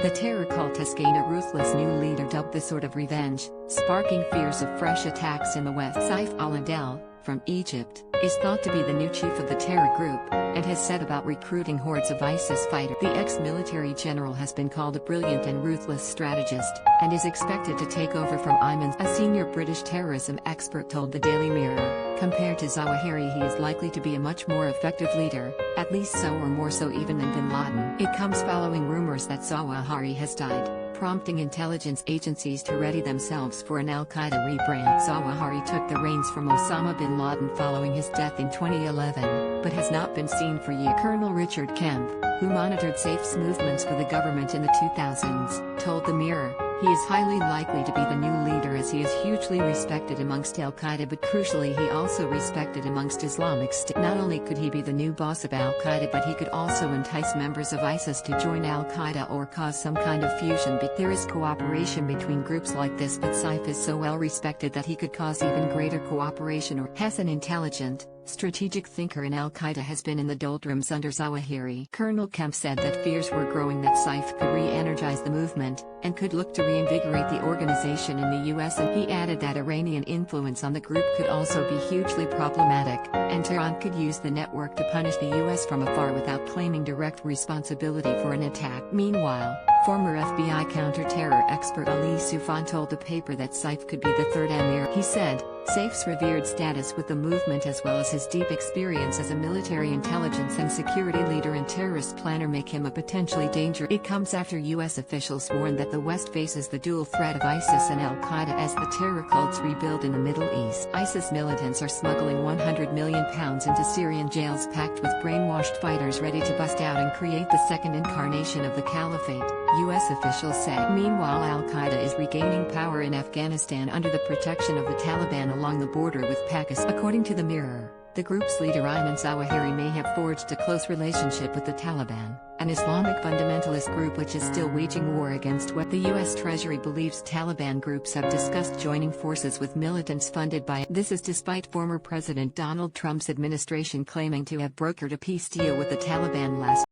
The terror cult has gained a ruthless new leader dubbed the Sword of Revenge, sparking fears of fresh attacks in the West. Saif al-Adel, from Egypt, is thought to be the new chief of the terror group, and has set about recruiting hordes of ISIS fighters. The ex-military general has been called a brilliant and ruthless strategist, and is expected to take over from Ayman. A senior British terrorism expert told the Daily Mirror, compared to Zawahiri, he is likely to be a much more effective leader, at least so or more so even than bin Laden. It comes following rumors that Zawahiri has died, prompting intelligence agencies to ready themselves for an al-Qaeda rebrand. Zawahiri took the reins from Osama bin Laden following his death in 2011, but has not been seen for years. Colonel Richard Kemp, who monitored Saif's movements for the government in the 2000s, told the Mirror, he is highly likely to be the new leader as he is hugely respected amongst al-Qaeda, but crucially he also respected amongst Islamic State. Not only could he be the new boss of al-Qaeda, but he could also entice members of ISIS to join al-Qaeda or cause some kind of fusion. There is cooperation between groups like this, but Saif is so well respected that he could cause even greater cooperation. Or has an intelligent, strategic thinker in al-Qaeda has been in the doldrums under Zawahiri. Colonel Kemp said that fears were growing that Saif could re-energize the movement, and could look to reinvigorate the organization in the US, and he added that Iranian influence on the group could also be hugely problematic, and Tehran could use the network to punish the US from afar without claiming direct responsibility for an attack. Meanwhile, former FBI counter-terror expert Ali Soufan told the paper that Saif could be the third emir. He said, Saif's revered status with the movement as well as his deep experience as a military intelligence and security leader and terrorist planner make him a potentially danger. It comes after US officials warned that the West faces the dual threat of ISIS and al-Qaeda as the terror cults rebuild in the Middle East. ISIS militants are smuggling £100 million into Syrian jails packed with brainwashed fighters ready to bust out and create the second incarnation of the caliphate, US officials say. Meanwhile, al-Qaeda is regaining power in Afghanistan under the protection of the Taliban along the border with Pakistan. According to the Mirror, the group's leader Ayman Zawahiri may have forged a close relationship with the Taliban, an Islamic fundamentalist group which is still waging war against what the US Treasury believes Taliban groups have discussed joining forces with militants funded by. This is despite former President Donald Trump's administration claiming to have brokered a peace deal with the Taliban last